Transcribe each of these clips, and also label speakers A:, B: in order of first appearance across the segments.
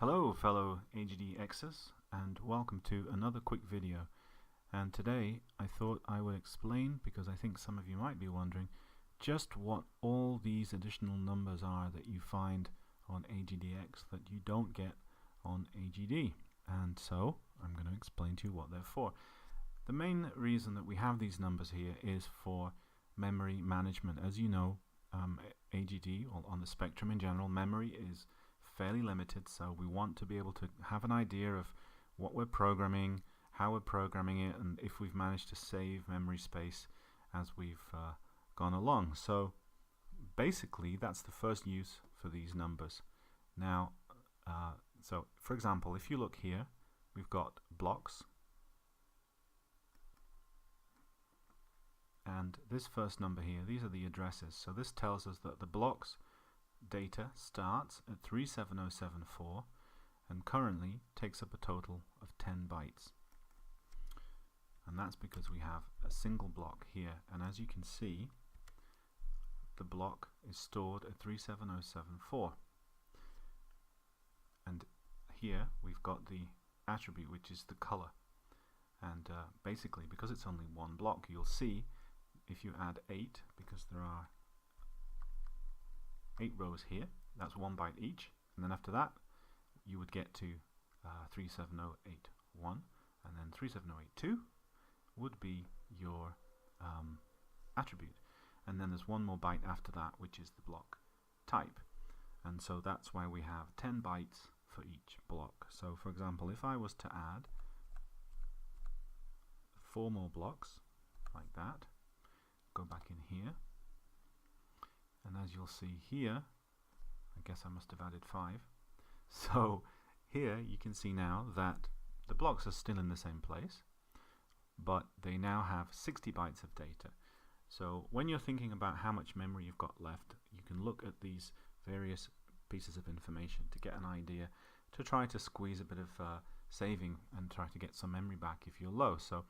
A: Hello fellow AGDxers, and welcome to another quick video. And today I thought I would explain, because I think some of you might be wondering, just what all these additional numbers are that you find on AGDx that you don't get on AGD. And so I'm going to explain to you what they're for. The main reason that we have these numbers here is for memory management. As you know, AGD, or on the spectrum in general, memory is fairly limited, so we want to be able to have an idea of what we're programming, how we're programming it, and if we've managed to save memory space as we've gone along. So basically that's the first use for these numbers. Now so for example, if you look here, we've got blocks, and this first number here, these are the addresses. So this tells us that the blocks data starts at 37074 and currently takes up a total of 10 bytes. And that's because we have a single block here, and as you can see, the block is stored at 37074. And here we've got the attribute, which is the color. And basically, because it's only one block, you'll see if you add 8, because there are 8 rows here, that's 1 byte each, and then after that you would get to 37081, and then 37082 would be your attribute, and then there's one more byte after that, which is the block type. And so that's why we have 10 bytes for each block. So for example, if I was to add 4 more blocks like that, go back in here, and as you'll see here, I guess I must have added 5. So here you can see now that the blocks are still in the same place, but they now have 60 bytes of data. So when you're thinking about how much memory you've got left, you can look at these various pieces of information to get an idea, to try to squeeze a bit of saving and try to get some memory back if you're low. So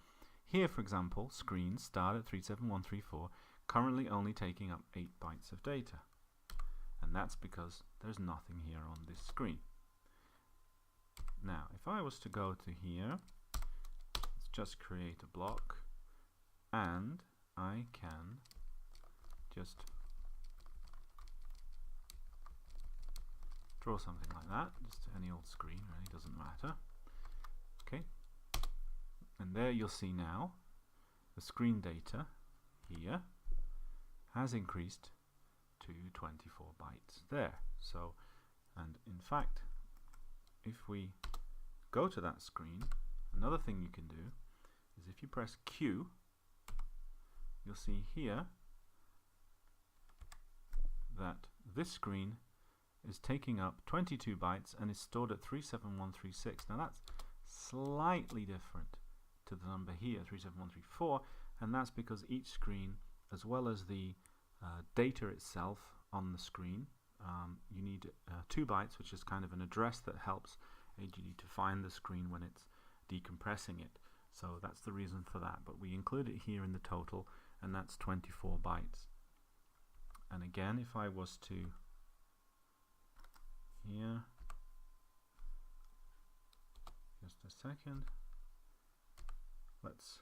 A: here, for example, screens start at 37134, currently only taking up 8 bytes of data, and that's because there's nothing here on this screen. Now if I was to go to here, let's just create a block, and I can just draw something like that, just any old screen, really doesn't matter. Okay, and there you'll see now the screen data here has increased to 24 bytes there. So, and in fact, if we go to that screen, another thing you can do is if you press Q, you'll see here that this screen is taking up 22 bytes and is stored at 37136. Now that's slightly different to the number here, 37134, and that's because each screen, as well as the data itself on the screen, you need 2 bytes, which is kind of an address that helps AGD to find the screen when it's decompressing it. So that's the reason for that, but we include it here in the total, and that's 24 bytes. And again, if I was to here, just a second, let's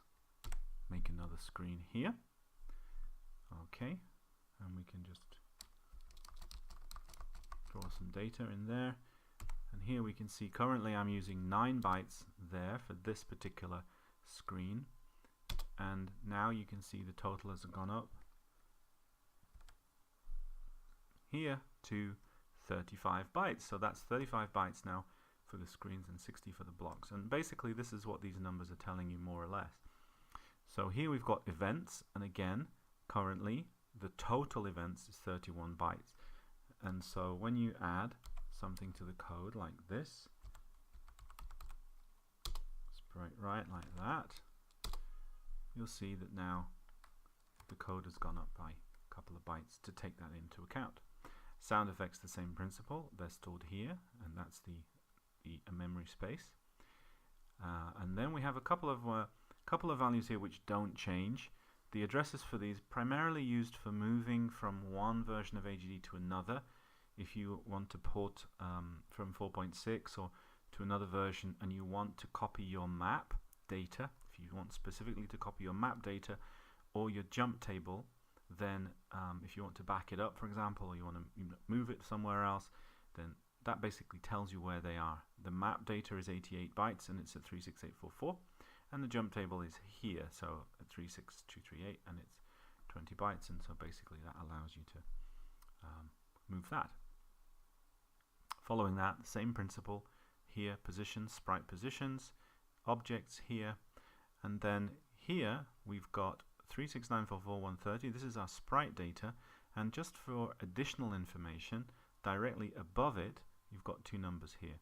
A: make another screen here. Okay, and we can just draw some data in there, and here we can see currently I'm using 9 bytes there for this particular screen, and now you can see the total has gone up here to 35 bytes. So that's 35 bytes now for the screens and 60 for the blocks, and basically this is what these numbers are telling you more or less. So here we've got events, and again, currently the total events is 31 bytes. And so when you add something to the code like this, sprite right like that, you'll see that now the code has gone up by a couple of bytes to take that into account. Sound effects, the same principle, they're stored here, and that's the memory space. And then we have a couple of values here which don't change. The addresses for these primarily used for moving from one version of AGD to another. if you want to port from 4.6 or to another version and you want to copy your map data, if you want specifically to copy your map data or your jump table, then if you want to back it up, for example, or you want to move it somewhere else, then that basically tells you where they are. The map data is 88 bytes and it's at 36844, and the jump table is here, so at 36238, and it's 20 bytes, and so basically that allows you to move that. Following that, same principle here, positions, sprite positions, objects here, and then here we've got 36944.130. This is our sprite data, and just for additional information, directly above it you've got two numbers here,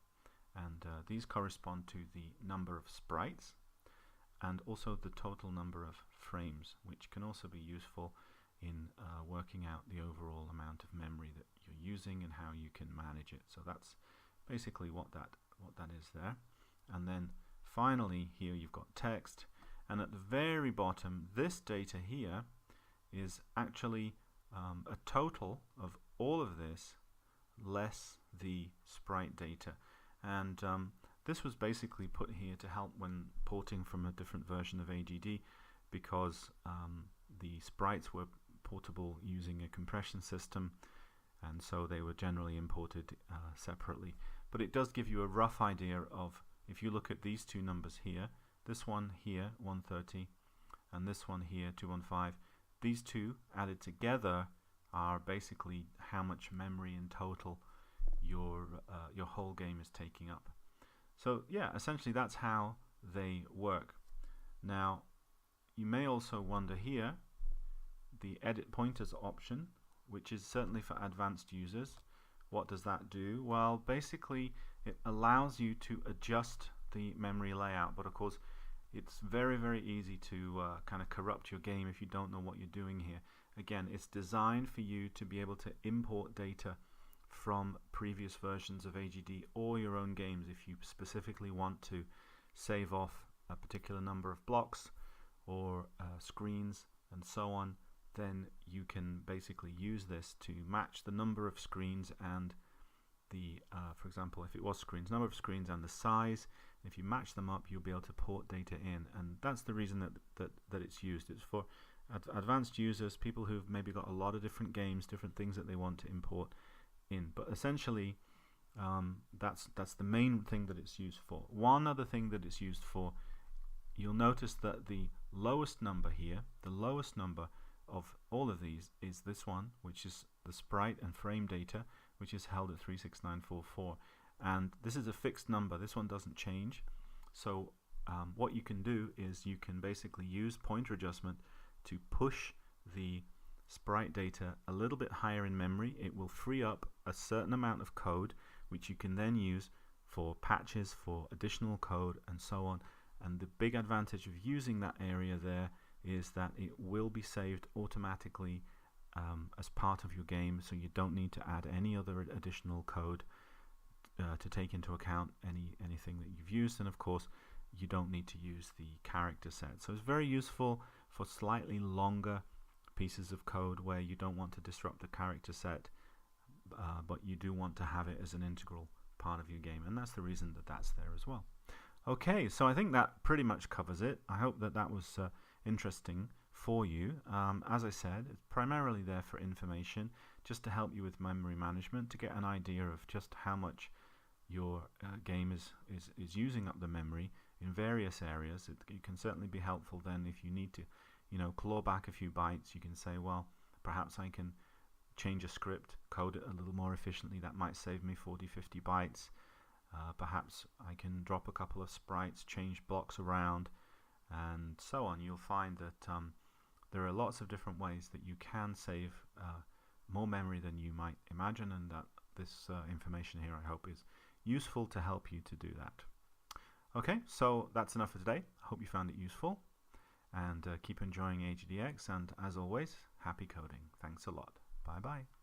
A: and these correspond to the number of sprites and also the total number of frames, which can also be useful in working out the overall amount of memory that you're using and how you can manage it. So that's basically what that is there. And then finally here you've got text, and at the very bottom this data here is actually a total of all of this less the sprite data, and this was basically put here to help when porting from a different version of AGD, because the sprites were portable using a compression system, and so they were generally imported separately. But it does give you a rough idea of, if you look at these two numbers here, this one here 130 and this one here 215, these two added together are basically how much memory in total your whole game is taking up. So yeah, essentially that's how they work. Now you may also wonder here, the edit pointers option, which is certainly for advanced users. What does that do? Well, basically it allows you to adjust the memory layout, but of course it's very, very easy to kind of corrupt your game if you don't know what you're doing here. Again, it's designed for you to be able to import data from previous versions of AGD or your own games. If you specifically want to save off a particular number of blocks or screens and so on, then you can basically use this to match the number of screens and the, for example, if it was screens, number of screens and the size. If you match them up, you'll be able to port data in, and that's the reason that it's used. It's for advanced users, people who've maybe got a lot of different games, different things that they want to import in. But essentially, that's the main thing that it's used for. One other thing that it's used for, you'll notice that the lowest number here, the lowest number of all of these is this one, which is the sprite and frame data, which is held at 36944, and this is a fixed number. This one doesn't change. So what you can do is you can basically use pointer adjustment to push the sprite data a little bit higher in memory. It will free up a certain amount of code, which you can then use for patches, for additional code, and so on. And the big advantage of using that area there is that it will be saved automatically as part of your game, so you don't need to add any other additional code to take into account anything that you've used. And of course you don't need to use the character set. So it's very useful for slightly longer pieces of code where you don't want to disrupt the character set, but you do want to have it as an integral part of your game, and that's the reason that that's there as well. Okay, so I think that pretty much covers it. I hope that that was interesting for you. As I said, it's primarily there for information, just to help you with memory management, to get an idea of just how much your game is using up the memory in various areas. It can certainly be helpful then if you need to, claw back a few bytes. You can say, well, perhaps I can change a script, code it a little more efficiently. That might save me 40-50 bytes. Perhaps I can drop a couple of sprites, change blocks around, and so on. You'll find that there are lots of different ways that you can save more memory than you might imagine, and that this information here, I hope, is useful to help you to do that. Okay, so that's enough for today. I hope you found it useful, and keep enjoying AGDx, and as always, happy coding. Thanks a lot. Bye bye.